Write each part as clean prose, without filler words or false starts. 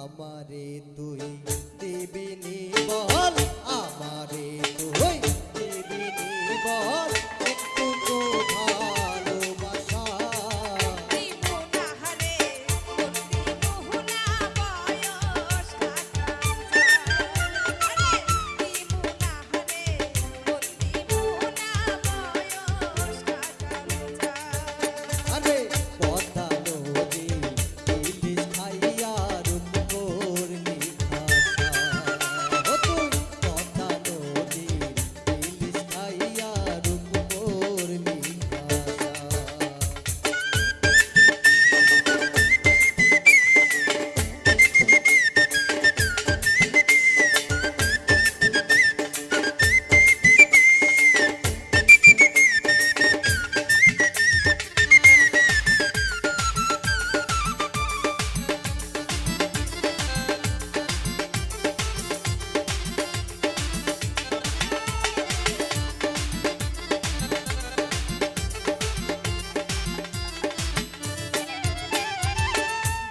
আমারে তুই দিবি নি বল, আমারে তুই দিবি নি বল, একটু তো ভালোবাসা। দিমু না হারে মন দিমু না বয়স কাটা আরে দিমু না হারে মন দিমু না বয়স কাটা আরে পদ্মা নদী ইলিশ খাইয়া রূপ করলি খাসা। ও তুই পদ্মা নদী ইলিশ খাইয়া রূপ করলি খাসা।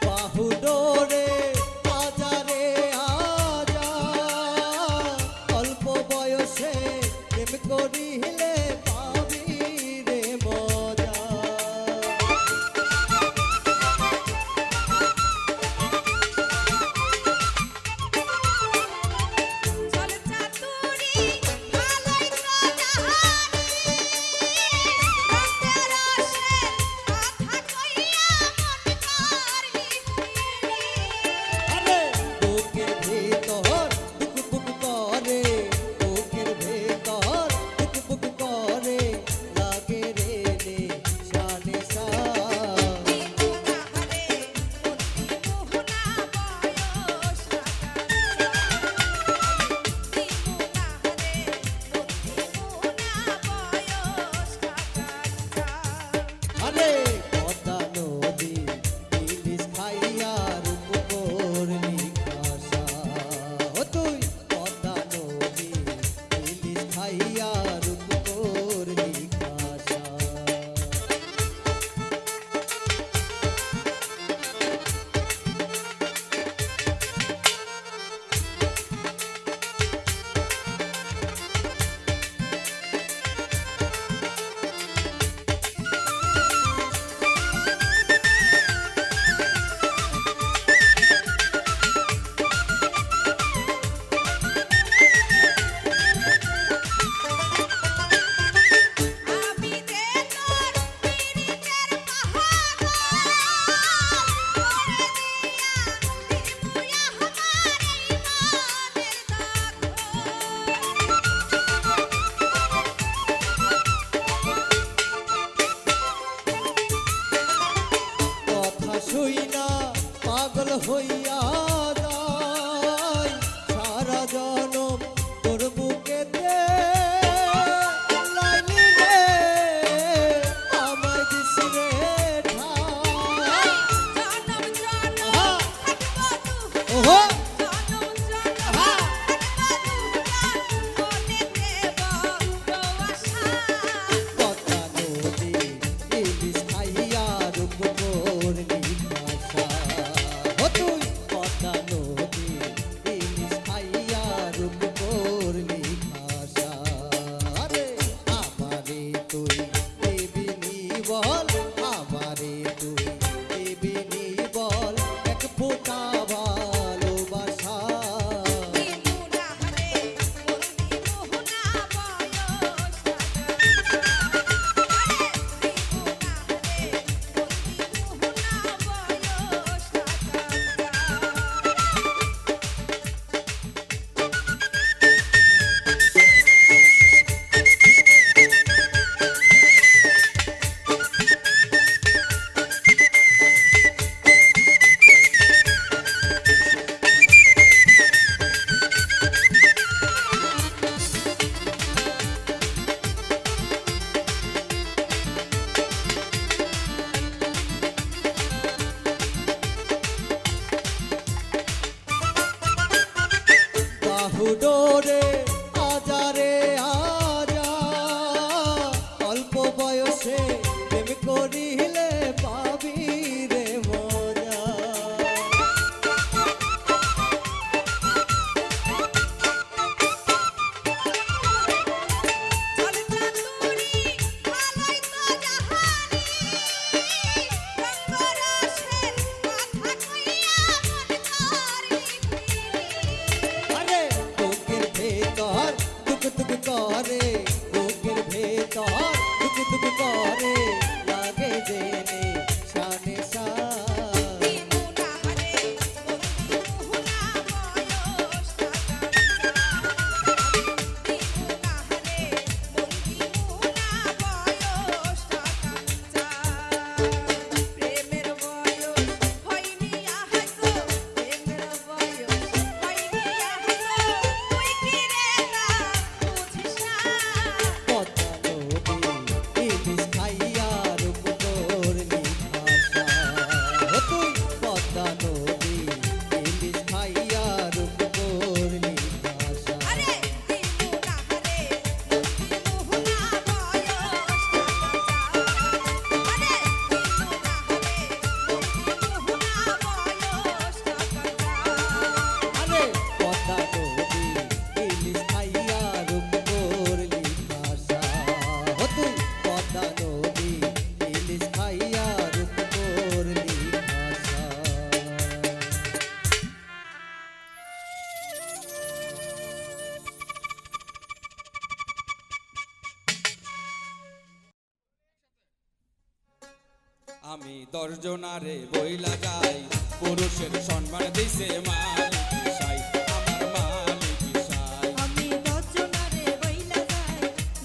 বাহুডোরে আজারে আজা, অল্প বয়সে প্রেম করিলে পাবি রে মজা। চল চাতুরি ভালোই তো জাহানি রক্তের রসে কথা কইয়া মন করলি আরে বুকের ভিতর টুকটুক করে, বুকের ভিতর টুকটুক করে, লাগে রে রে শানে শা। দিমু না হারে মন দিমু না বয়স কাটা দিমু না হারে মন দিমু না বয়স কাটা আরে পদ্মা নদী ইলিশ খাইয়া রূপ করলি খাসা। ও তুই পদ্মা নদী ইলিশ খাইয়া রূপ করলি খাসা। আমি যে তোর পীড়িতের পাহাড় করে দিয়া দিমু আমার ইমানের কথা শুইনা পাগল হইয়া যায়, সারা জনম তোর বুকেতে লাইলি রে আমায় দিস রে ঠাই। জনম জনম আহা, থাকবো তুই ওহো, জনম জনম আহা। থাকবো তুই মনে দেব আশা পদ্মা নদী ইলিশ খাইয়া রূপ করলি খাসা। ও তুই পদ্মা নদী ইলিশ খাইয়া রূপ করলি খাসা। আরে আমারে তুই দিবি নি বল, আমারে তুই দিবি নি বল, এক ফোঁটা ভালোবাসা। দিমু না হারে মন দিমু না বয়স কাটা আরে দিমু না হারে মন দিমু না বয়স কাটা বাহুডোরে আজারে আজা, অল্প বয়সে প্রেম করিলে পাবি রে মজা। দর্জনারে বইলা যায় পুরুষের সম্মান দিছে মালিক সাই আমার মালিক সাই আমি দর্জনারে বইলা যাই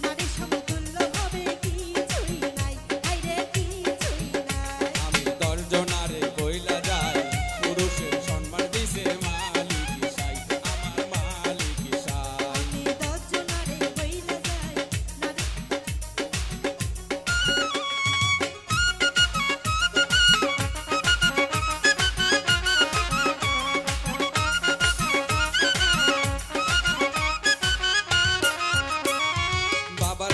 নারী সমতুল্য হবে কিছুই নাই হাইরে কিছুই নাই আমি দর্জনারে বইলা যায় পুরুষের সম্মান দিছে মালিক সাই আমার মালিক সাই আমি দর্জনারে বইলা যাই নারী বাবার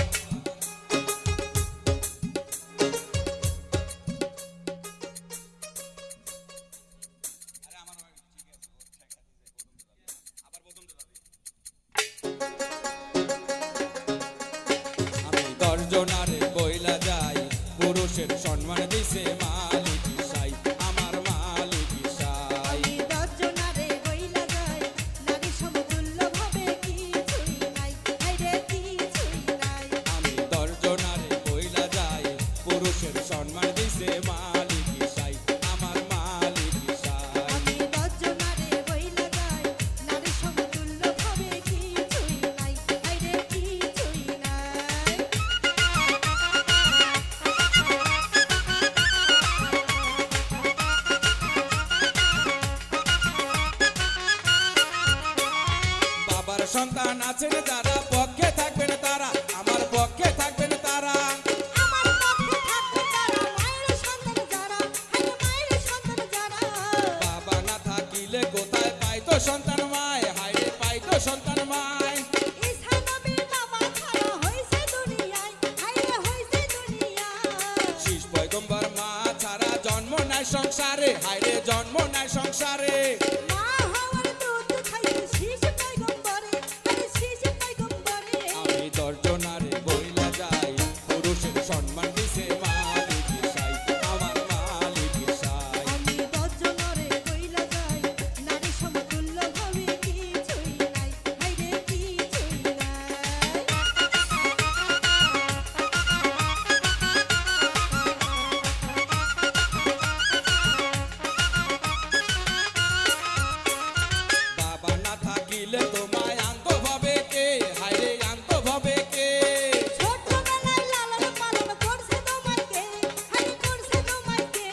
আমি দর্জনারে বইলা যাই পুরুষের সম্মান দিছে মালিক সাই আমার মালিক সাই আমি দর্জনারে বইলা যাই নারী সমতুল্য হবে কিছুই নাই হাইরে কিছুই নাই আমি দর্জনারে বইলা যাই পুরুষের সম্মান দিছে মালিক সাই আমার মালিক সাই আমি দর্জনারে বইলা যাই নারী সমতুল্য হবে কিছুই নাই হাইরে কিছুই নাই বাবার সন্তান আছেন যারা পক্ষে থাকবেন তারা আমার পক্ষে থাকবেন তারা আমার পক্ষে থাকবে তারা মায়ের সন্তান যারা হাইরে মায়ের সন্তান যারা বাবা না থাকিলে কোথায় পাইতো সন্তান মায় হায়রে পাইতো সন্তান মায় ঈসা নবীর বাবা ছাড়া হইছে দুনিয়ায় হাইরে হইছে দুনিয়ায় শীষ পয়গম্বর মা ছাড়া জন্ম নাই সংসারে হায়রে জন্ম নাই সংসারে মা হওয়ার দুধ খাইছে শীষ পয়গম্বরে আরে শীষ পয়গম্বরে আমি দর্জনারে বইলা যাই পুরুষের সম্মান দিছে মালিক সাই আমার মালিক সাই আমি দর্জনারে বইলা যাই নারী সমতুল্য হবে কিছুই নাই হাইরে কিছুই নাই বাবা না থাকিলে তোমায় আন্ত ভাবে কে হায়রে আন্ত ভাবে কে ছোটবেলায় লালন পালন করছে তোমাকে হাইরে করছে তোমাকে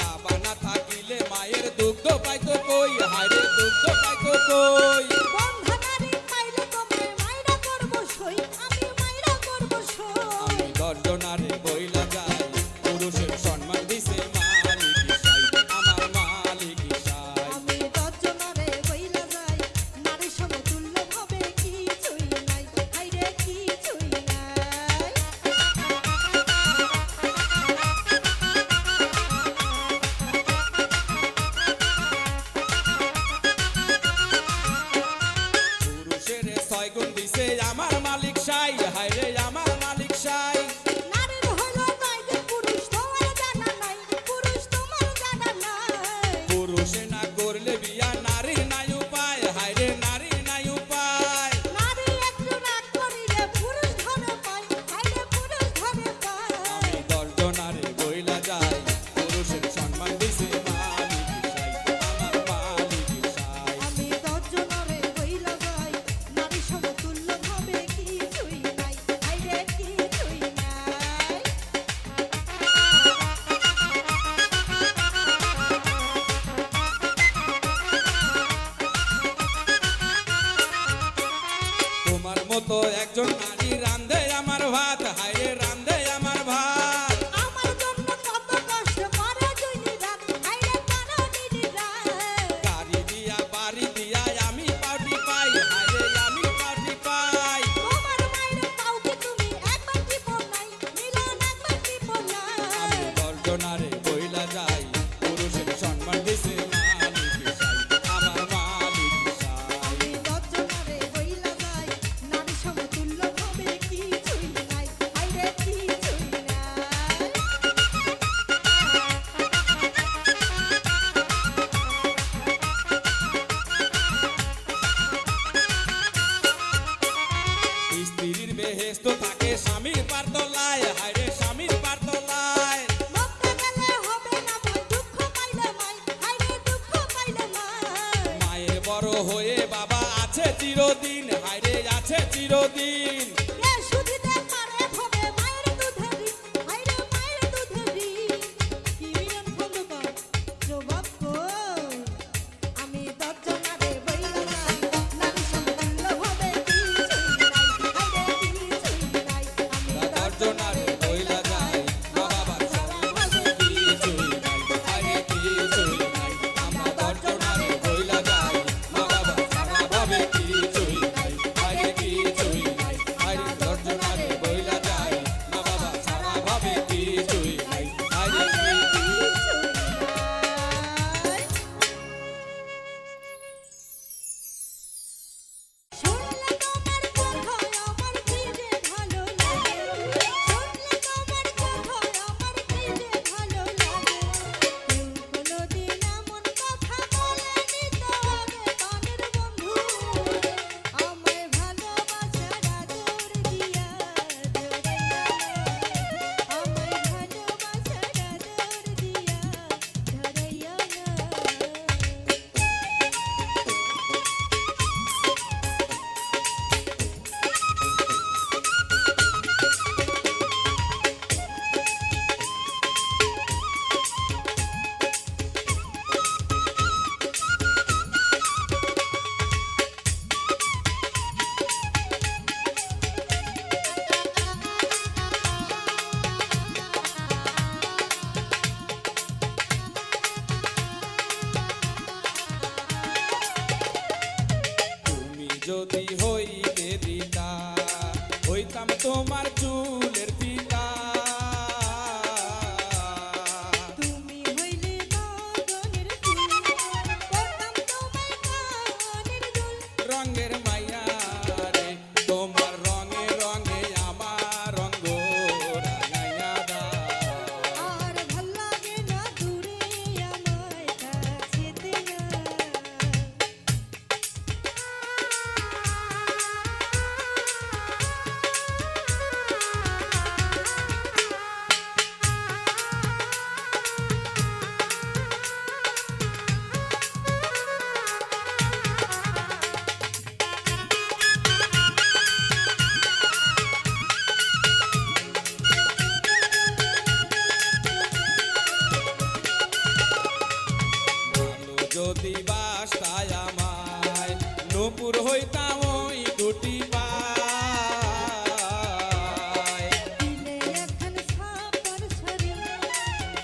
বাবা না থাকিলে মায়ের দুগ্ধ পাইতো কই হায়রে দুগ্ধ পাইতো কই বন্ধনারি পাইলে তোমায় মাইরা করব সই আমি মাইরা করব সই আমি দর্জনারে বইলা যাই পুরুষের সম্মান দিছে মালিক সাই আমার মালিক সাই আমি দর্জনারে বইলা যাই নারী সমতুল্য হবে কিছুই নাই হাইরে কিছুই নাই পুরুষের ছয় গুণ দিছে আমার মালিক সাই হায়রে আমার মালিক সাই নারীর হইল নয় যে পুরুষ তোমার জানা নাই পুরুষ তোমার জানা নাই পুরুষে না করলে বিয়া নারীর নাই উপায় হায়রে নারীর নাই উপায় নারী একটু রাগ করিলে পুরুষ ধরে পায় হাইরে পুরুষ ধরে পায় আমি দর্জনারে বইলা যাই পুরুষের সম্মান দিছে মালিক সাই আমার মালিক সাই আমি দর্জনারে বইলা যাই নারী সমতুল্য হবে কিছুই নাই হাইরে কিছুই নাই তোমার মতো একজন নারী রান্ধে আমার ভাত হায়রে রান্ধে আমার ভাত আমার জন্য কত কষ্ট করে দুই রাত হাইরে কারো দিদি রাত গাড়ি দিয়া বাড়ি দিয়া আমি পার্টি পাই হায়রে আমি পার্টি পাই তোমার মায়ের কাউকে তুমি একবার টিপো নাই মিলন একবার টিপো নাই আমি দর্জনারে বইলা যাই পুরুষের সম্মান দিছে মালিক সাই আমার মালিক সাই আমি দর্জনারে বইলা যাই নারী সমতুল্য হবে কিছুই নাই হাইরে হয়ে বাবা আছে চিরদিন, হায়রে আছে চিরদিন। এ সুধিতে পারে ভবে মায়ের দুধের ঋণ, হায়রে মায়ের দুধের ঋণ। কি মিলন খন্দকার জবাব কই? আমি দর্জনারে বইলা যাই, নারী সমতুল্য ভাবে কিছুই নাই, হায়রে কিছুই নাই। আমি দর্জনারে বইলা যায়, মা বাবার ছাড়া কিছুই নাই, হায়রে কিছুই নাই। আমরা দর্জনারে বইলা যাই, মা বাবার ছাড়া ভাবে কিছুই নাই, হায়রে কিছুই নাই। হায়রে দর্জনারে বইলা যায়, মা বাবা ছাড়া ভাবে কিছুই নাই, হায়রে কিছুই নাই। শুনলে তোমার কথা আমার কি যে ভালো লাগে, শুনলে তোমার কথা আমার কি যে ভালো লাগে। কেউ কোনোদিন এমন কথা বলেনি তো আগে প্রাণের বন্ধু, আমায় ভালোবাসার আদর দিয়া জড়াইয়া না, আমায় ভালোবাসার আদর দিয়া জড়াইয়া না। তুমি যদি হইতে দিতা, হইতাম তোমার চুলের পিতা। তুমি হইলে গগনের ফুল, করতাম তোমায় কানের দুল। রঙের মাইয়া রে, তোমার রঙে রঙে আমার রঙ্গ রাঙাইয়া দাও। আর ভাল লাগে না দূরে আমায় কাছেতে না। ভালো যদি বাসতায় আমায়, নূপুর হইতাম ওই দুটি পায়। দিলে এখন ছাপর ছড়ি,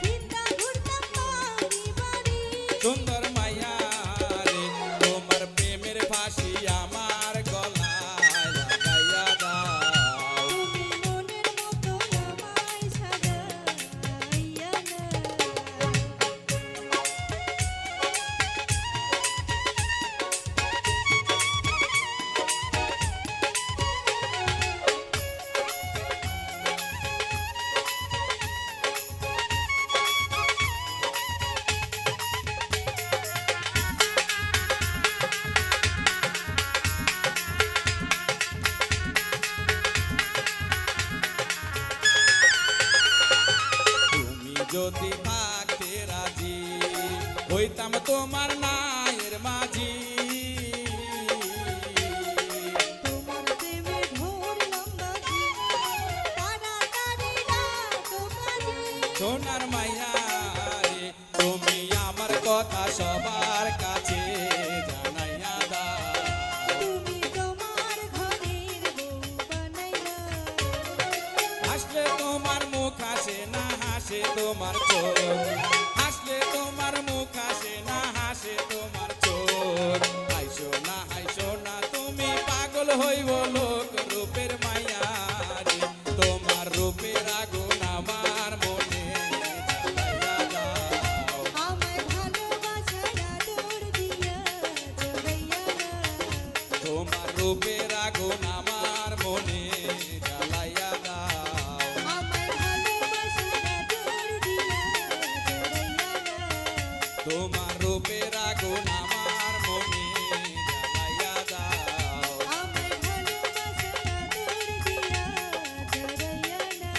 চিন্তা ঘুরতাম বাড়ি বাড়ি। সুন্দর মাইয়া রে, তোমার প্রেমের ফাঁসি আমার গলায় লাগাইয়া দাও। তুমি মনের মতো আমায় সাজাইয়া না। তুমি যদি থাকতে রাজি, হইতাম তোমার মায়ের মাঝি। তোমার প্রেমে ধরলাম বাজি, তাড়াতাড়ি রাখো কাজে। সোনার মাইয়া রে, তুমি আমার কথা সবার কাছে জানাইয়া দাও। তুমি তোমার ঘরের বউ বানাইলা। হাসলে তোমার মুখ হাসে না, হাসে তোমার চোখ। হাসলে তোমার মুখ হাসে না, হাসে তোমার চোখ। হাইসো না তুমি পাগল হইব লোক রূপের মাইয়া রে, তোমার রূপের আগুন আমার মনে জ্বালাইয়া দাও। আমায় ভালোবাসার আদর দিয়া জড়াইয়া না। তোমার রূপের আগুন আমার মনে জ্বালাইয়া দাও। আমায় ভালোবাসার আদর দিয়া জড়াইয়া না। তোমার রূপের আগুন আমার মনে জ্বালাইয়া দাও। আমায় ভালোবাসার আদর দিয়া জড়াইয়া না।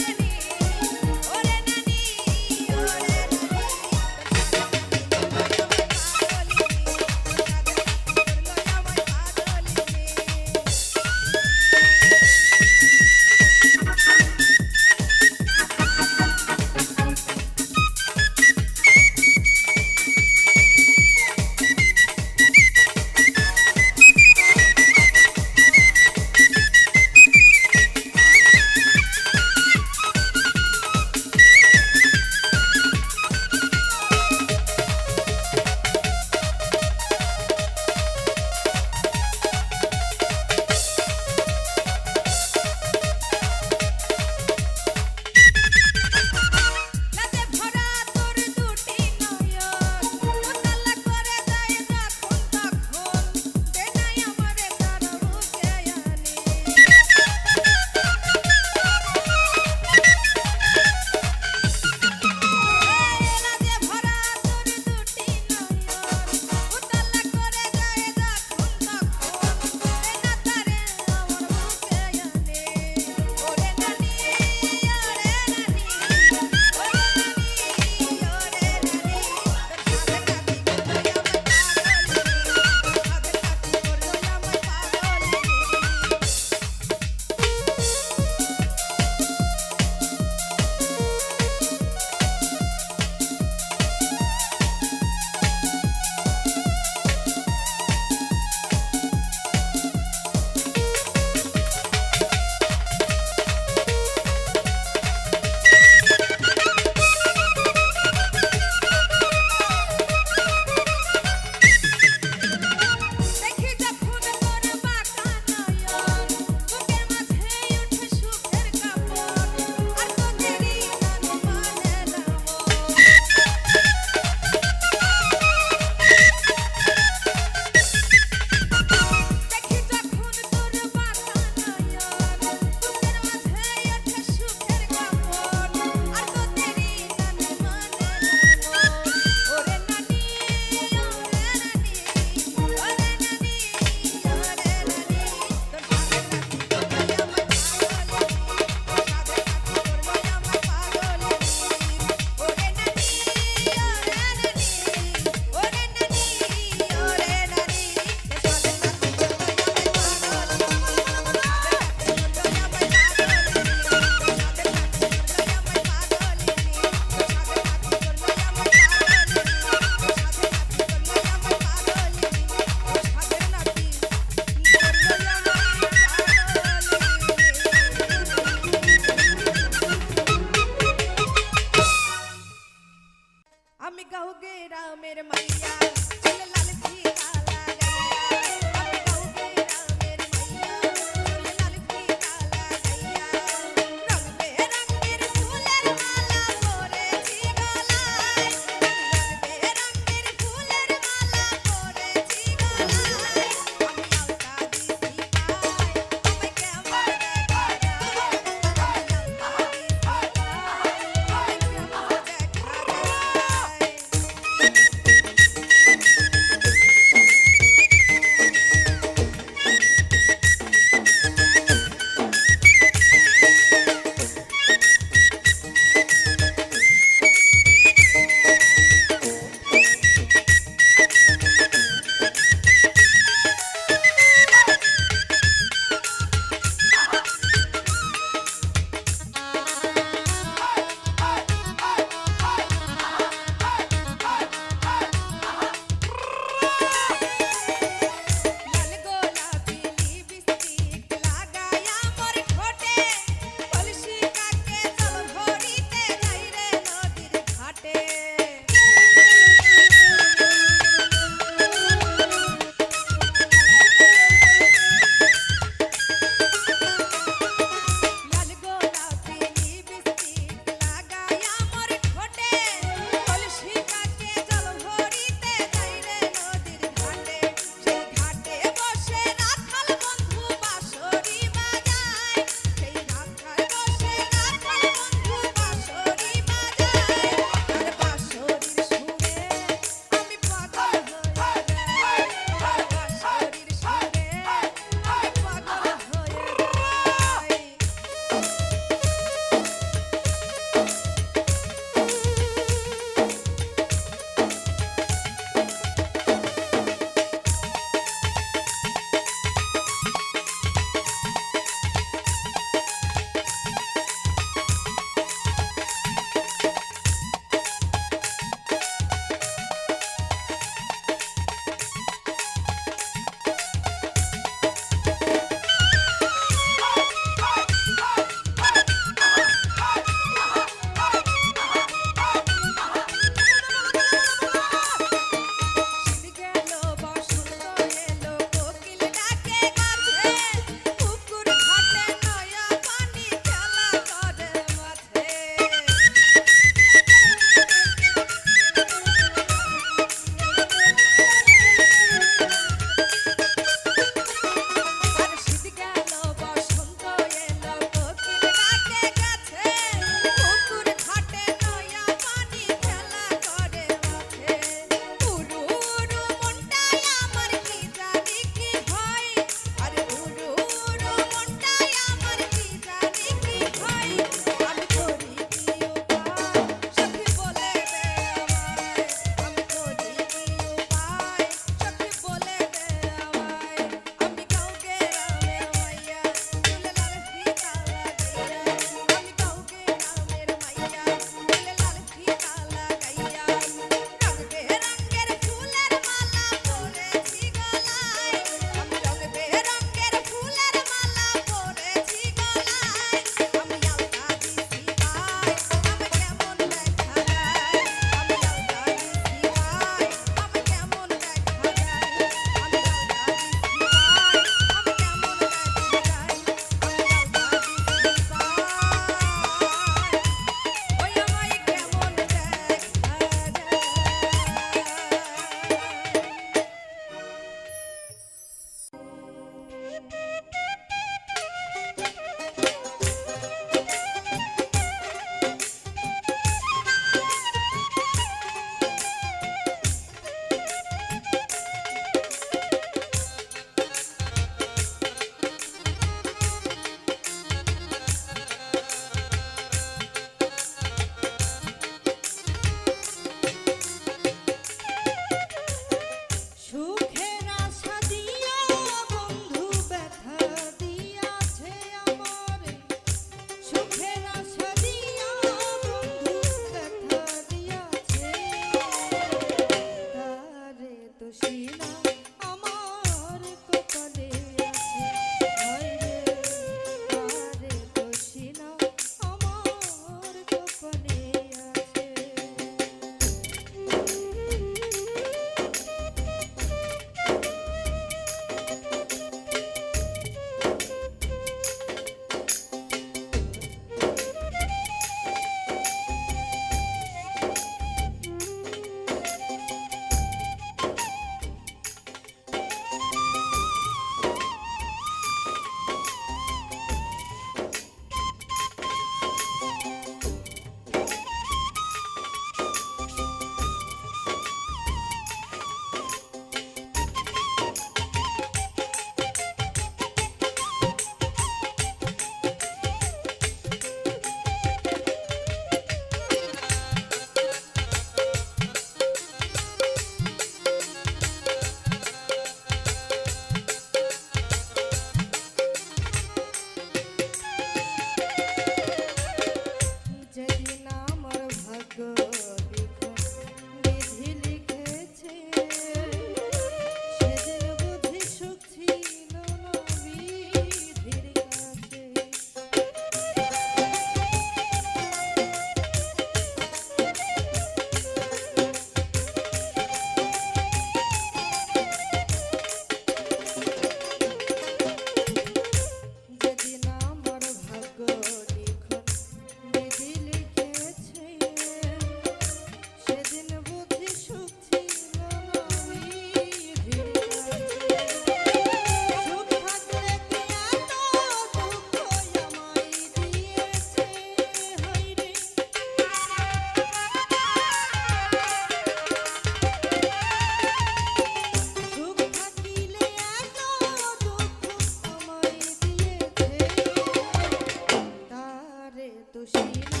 তুষিনা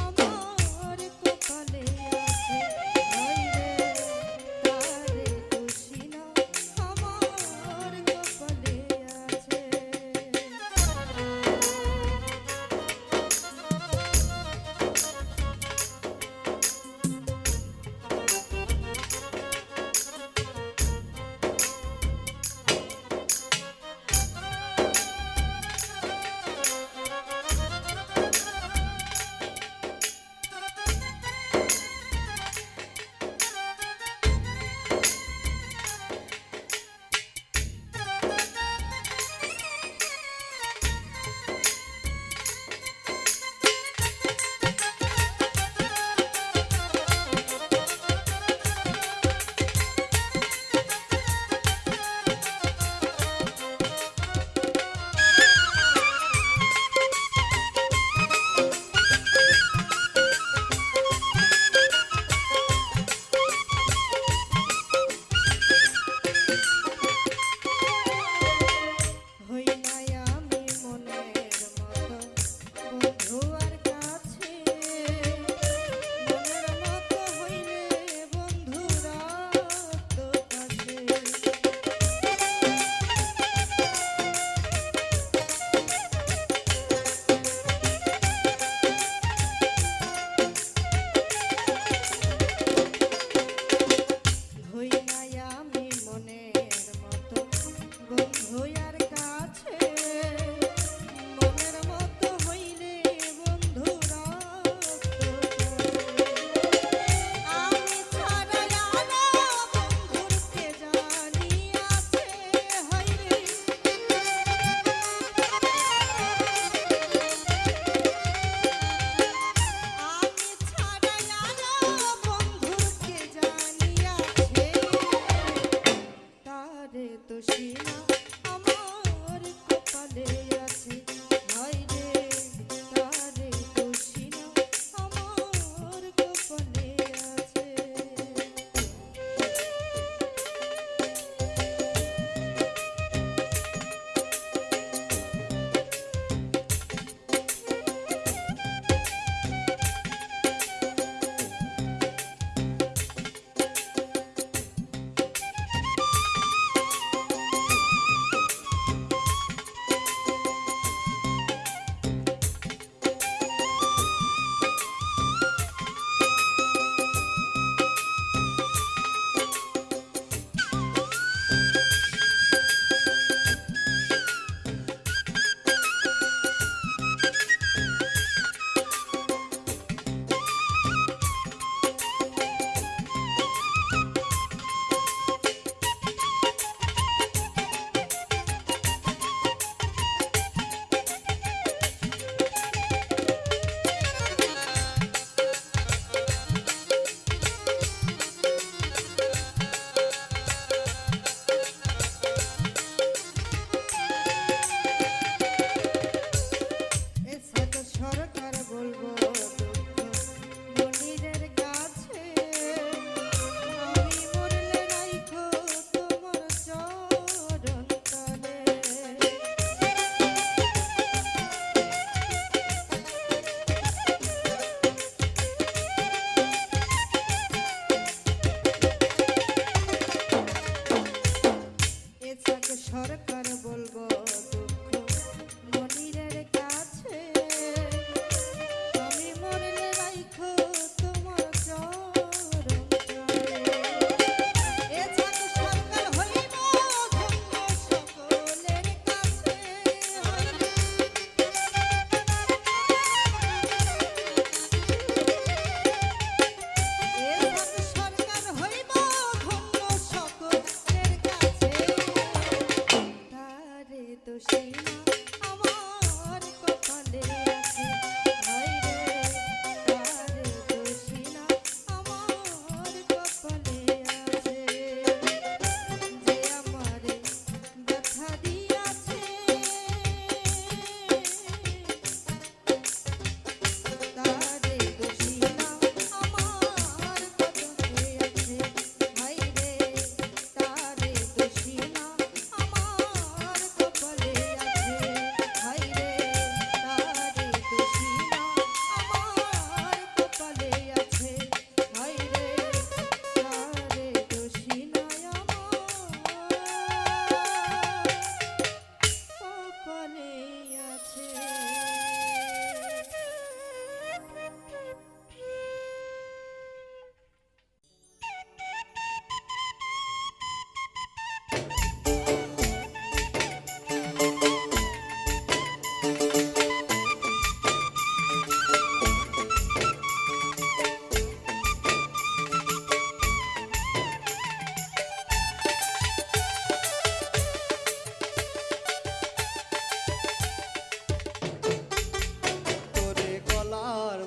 আমার কপালে আছে হায়রে তারে তুষিনা আমার কপালে আছে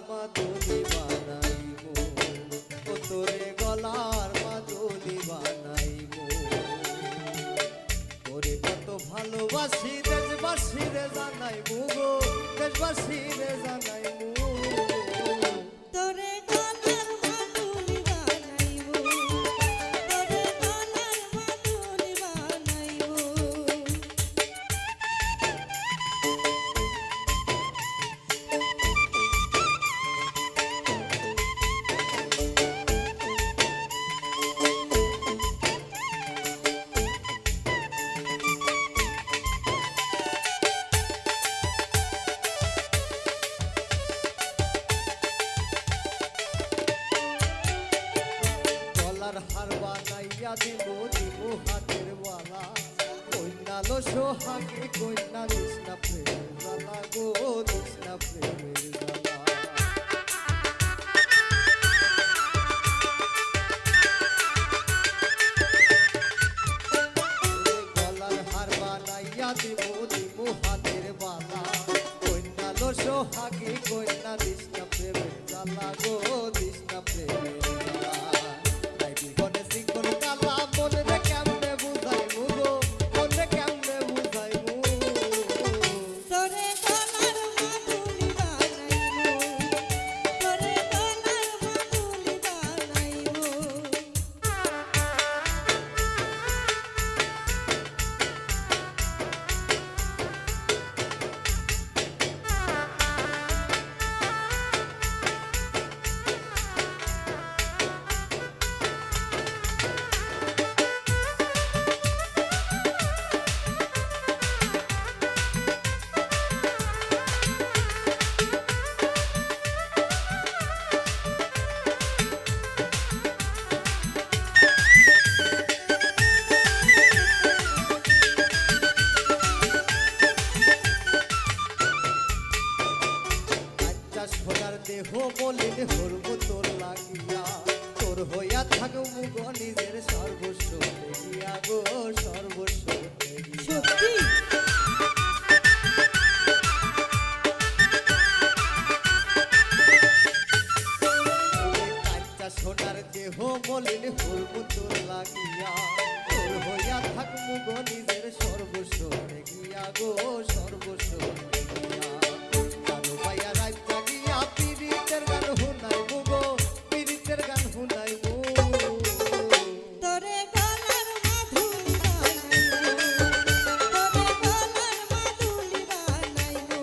মাদুলি বানাইবো, ও তোরে গলার মাদুলি বানাইবো। তোরে কত ভালোবাসি দেশবাসী রে জানাইবো গো, দেশবাসী রে জানাইবো। তোরে গলার মাদুলি বানাইবো, তোরে গলার মাদুলি বানাইবো। গলার হার বানাইয়া দিব দিব হাতের বালা, কন্যালো সোহাগে কন্যা কৃষ্ণা প্রেমের জ্বালা গো, কৃষ্ণা প্রেমের জ্বালা। গলার হার বানাইয়া দিব দিব হাতের বালা, কন্যালো সোহাগে কন্যা কৃষ্ণা প্রেমের জ্বালা গো, কৃষ্ণা প্রেমের জ্বালা। তাই জীবনে শিকল কালা মনে রে কেমনে বুঝাইবো গো, মনে কেমনে বুঝাইবো। তোরে গলার মাদুলি বানাইবো, তোরে গলার মাদুলি বানাইবো। আচ্ছা সোনার দেহ বলিলে হরব তোর লাগিয়া, তোর হইয়া থাকবো গো নিজের সর্বস্ব দেখিয়া গো, সর্বস্ব দেখিয়া। সত্যি আচ্ছা সোনার দেহ বলিলে হরব তোর লাগিয়া, তোর হইয়া থাকবো গো নিজের সর্বস্ব দেখিয়া গো, সর্বস্ব দেখিয়া। কারো পাইয়া রাত জাগিয়া পীড়িতের গান শুনাইবো গো, পীড়িতের গান শুনাইবো। তোরে গলার মাদুলি বানাইবো, তোরে গলার মাদুলি বানাইবো।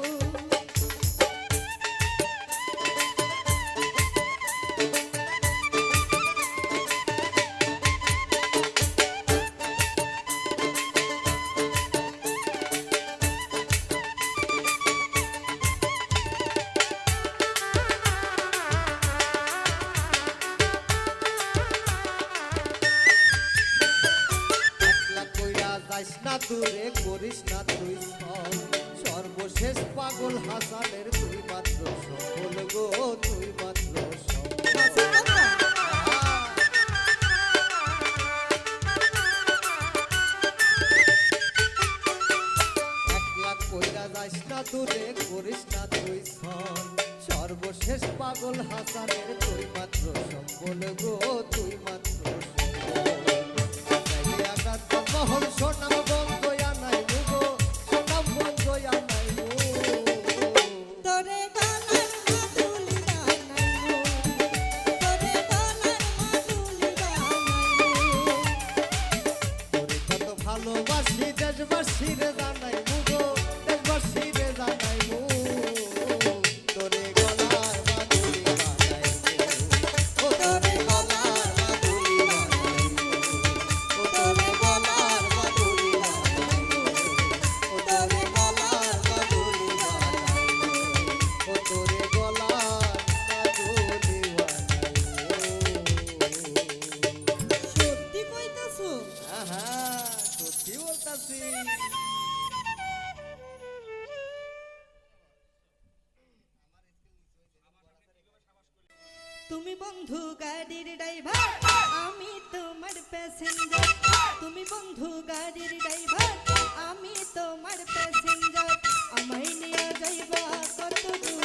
একলা কইরা যাইস না দূরে করিস না তুই সব, সর্বশেষ পাগল হাসানের তুই মাত্র সফল গো, তুই মাত্র সফল। একলা কইরা যাইস না দূরে করিস না তুই সব, সর্বশেষ পাগল হাসানের তুই মাত্র সফল গো, তুই মাত্র সফল। মহল সোনাম বন্ধয়া নাই গো, সোনাম বন্ধয়া নাই গো। তোরে গলার মাদুলি বানাইবো, তোরে গলার মাদুলি বানাইবো। তোরে কত ভালোবাসি দেশবাসী রে জানাইবো গো, দেশবাসী রে জানাইবো। তোরে গলার মাদুলি বানাইবো, ও তোরে গলার মাদুলি বানাইবো, ও তোরে গলার মাদুলি বানাইবো, ও তোরে গলার মাদুলি বানাইবো, ও তোরে গলার মাদুলি বানাইবো। সত্যি কইতাছো? আহা, সত্যি বলতাছি। তুমি বন্ধু গাড়ির ড্রাইভার, আমি তোমার প্যাসেঞ্জার। তুমি বন্ধু গাড়ির ড্রাইভার, আমি তোমার প্যাসেঞ্জার। আমায় নিয়ে যাইবা কত দূর,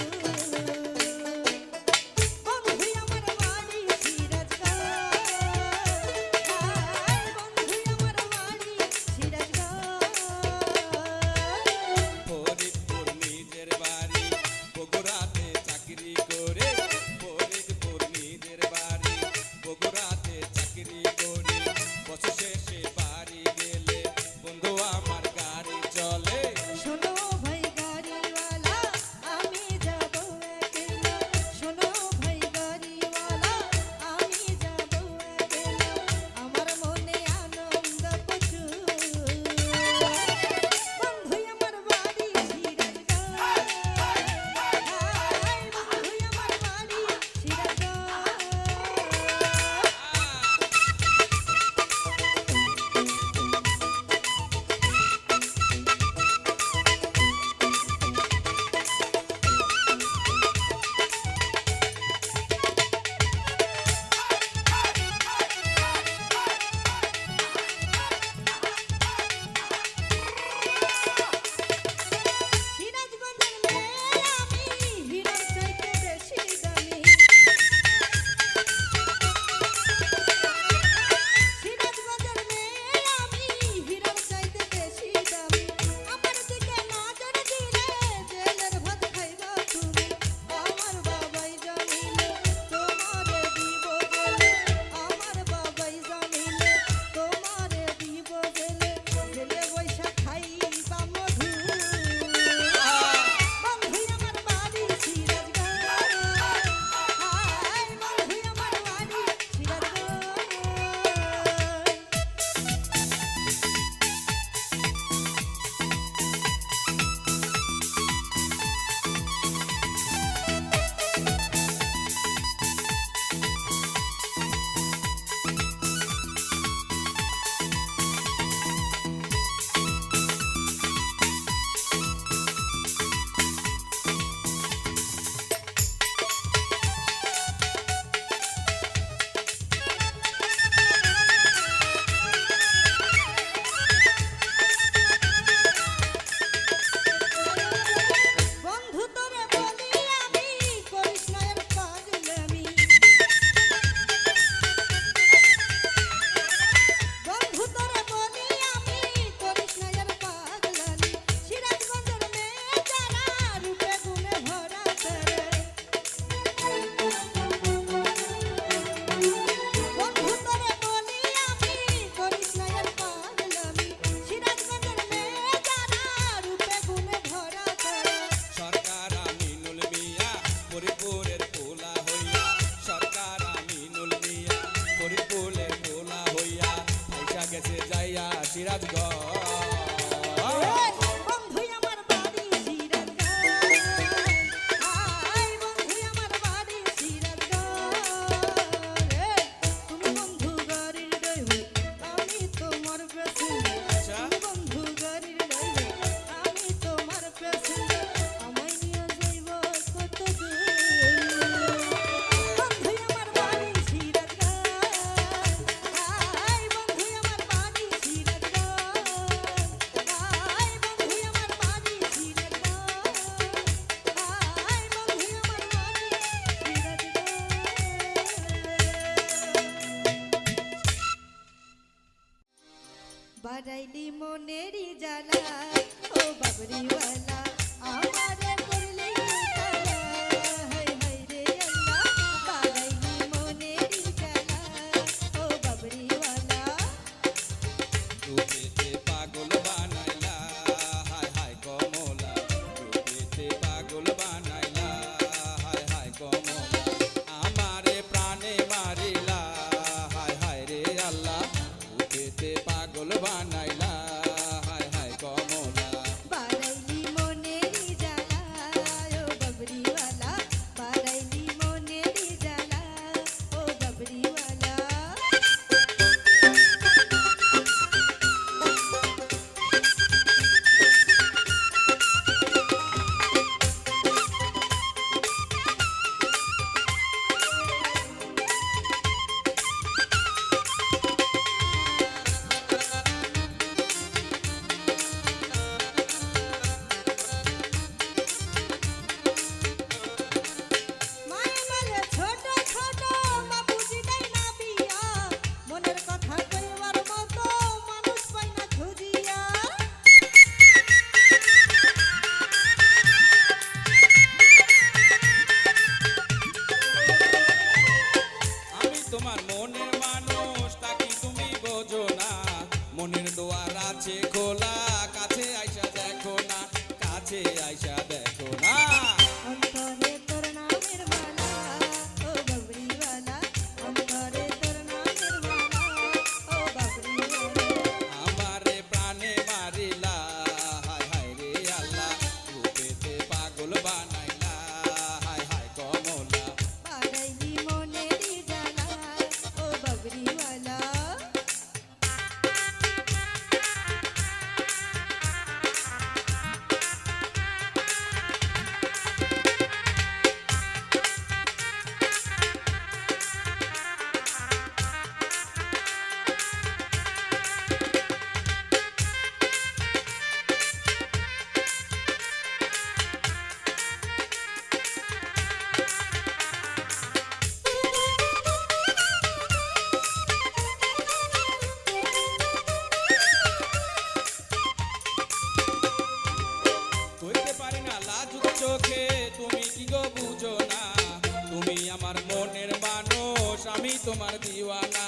আমার মনের মানুষ, আমি তোমার দিওয়ানা,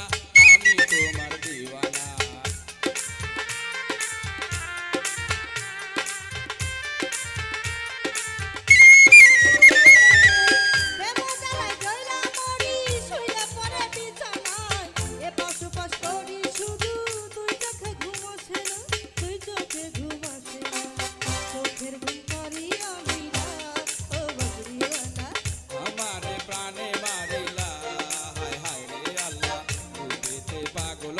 আমি তোমার দিওয়ানা। প্রেম জ্বালায় জয়লা মরি শুইলে পরে বিছানায় এপাশ ওপাশ করি শুধু তুই চোখে ঘুম আসে না তুই চোখে ঘুম আসে না চোখের ঘুম করি আমি রাত ও বজরিওয়ালা আমারে প্রাণে মারিলা, হায় হায় রে আল্লাহ, তুই পাগল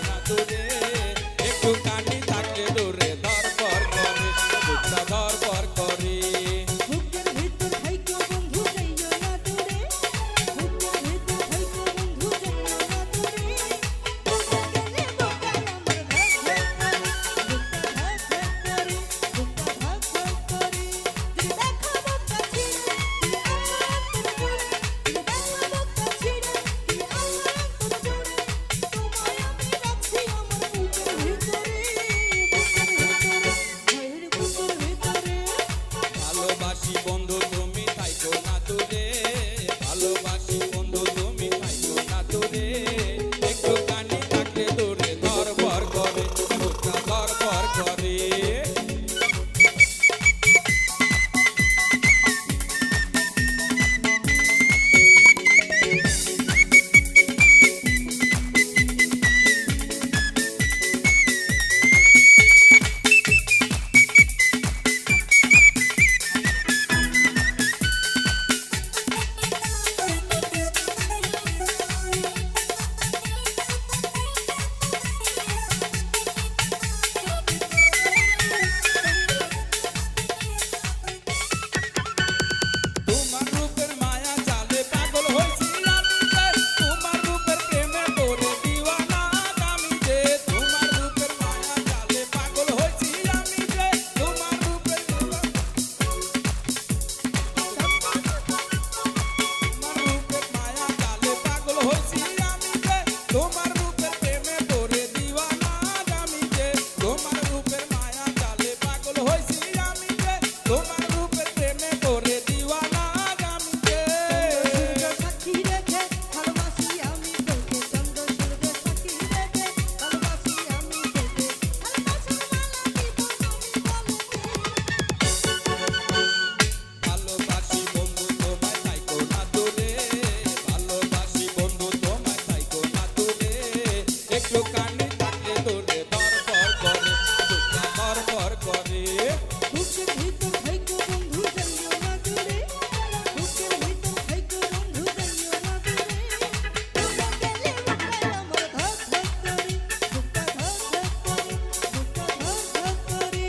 না দূরে একটু কানি থাকলে দূরে ধরপর করে বুকটা ধরপর করে বুকের ভিতর থাইকো বন্ধু যাইও না দূরে বুকের ভিতর থাইকো বন্ধু যাইও না দূরে বুকে গেলে বুকটা আমার ধক ধক করে বুকটা ধক ধক করে যদি দেখো বুকটা ছিড়ে যদি দেখো বুকটা ছিড়ে তোমায় আমি রাখছি আমার বুকের ভিতরে ভাইয়ের বুকের ভিতরে ভালোবাসি বন্ধু তুমি থাইকো না দূরে ভালোবাসি বন্ধু তুমি থাইকো না দূরে একটু কানি থাকলে দূরে ধরপর করে বুকটা ধরপর করে তোমার রূপের মায়া জালে পাগল হইছি আমি যে তোমার রূপের প্রেমে পড়ে দিওয়ানা আমি যে তোমার রূপের মায়া জালে পাগল হইছি আমি যে তোমার রূপের মায়া জালে পাগল হইছি আমি যে তোমার রূপের প্রেমে পড়ে দিওয়ানা আমি যে তোমার রূপের মায়া জালে পাগল হইছি আমি যে তোমার রূপের প্রেমে পড়ে দিওয়ানা আমি যে সাক্ষী রেখে ভালোবাসি আমি তোকে চন্দ্র সূর্য সাক্ষী রেখে ভালোবাসি আমি তোকে ভালোবাসার মালা দিব আমি ভালোবাসি বন্ধু তোমায় থাইকো না দূরে ভালোবাসি বন্ধু তোমায় থাইকো না দূরে একটু কানে থাকলে দূরে ধরপর করে দুঃখা ধরপর করে বুকের ভিতর থাইকো বন্ধু যাইও না দূরে বুকের ভিতর থাইকো বন্ধু যাইও না দূরে তোমরা গেলে বুকটা আমার ধক ধক করে বুকটা ধক ধক করে বুকটা ধক ধক করে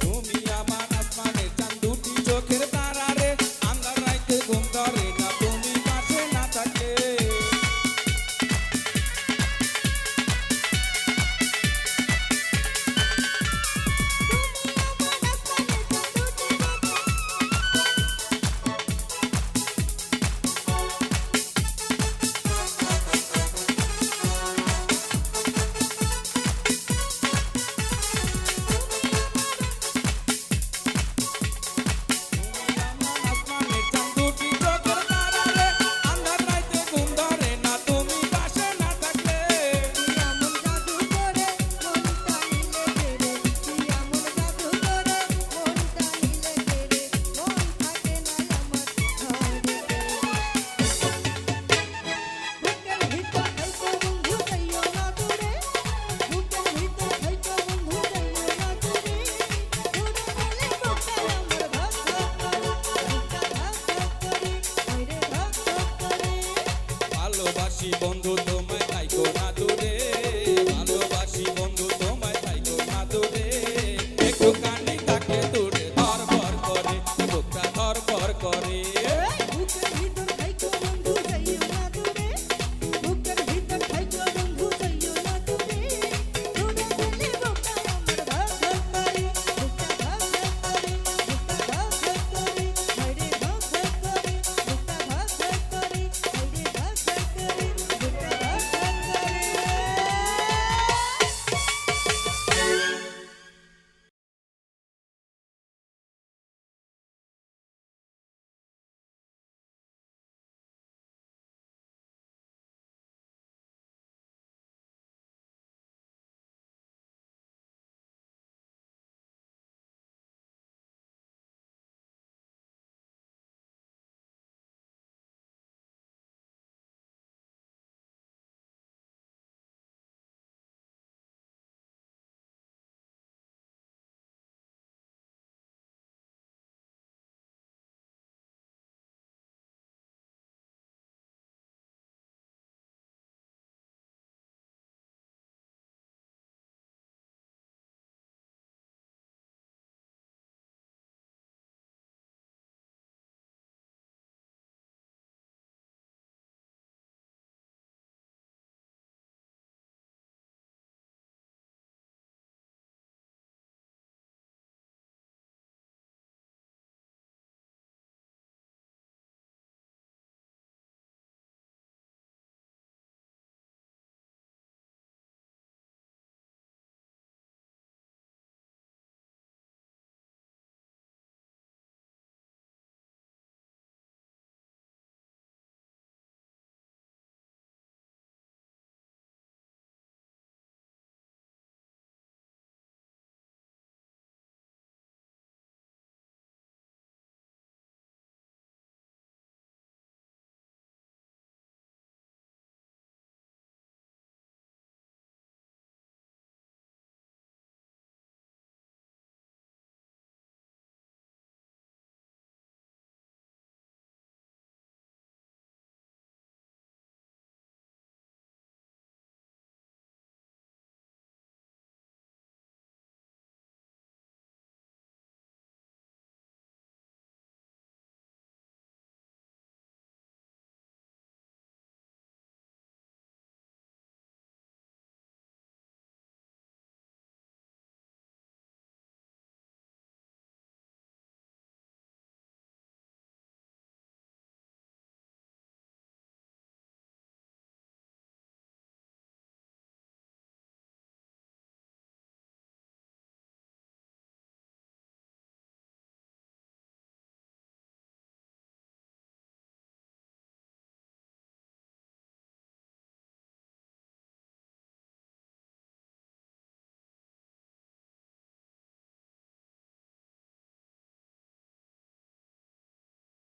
তুমি আমার আসমানের চাঁদ দুটি চোখের তারা রে আন্ধার রাইতে ঘুম ধরে না তুমি পাশে না থাকলে আসমানের চাঁদ দুটি চোখের তারা রে আন্ধার রাইতে ঘুম ধরে না তুমি পাশে না থাকলে এমন জাদু করে মনটা নিলে কেড়ে তুই এমন জাদু করে মনটা নিলে কেড়ে মন থাকে না আমার ঘরে বুকের ভিতর থাইকো বন্ধু যাইও না দূরে বুকের ভিতর থাইকো বন্ধু যাইও না দূরে দূরে গেলে বুকটা আমার ধক ধক করে বুকটা ধক ধক করে ওরে ধক ধক করে ভালোবাসি বন্ধু তোমায় থাইকো না দূরে ভালোবাসি বন্ধু তোমায় থাইকো না দূরে একটু কানে থাকলে দূরে ধরপর করে বুকটা ধরপর করে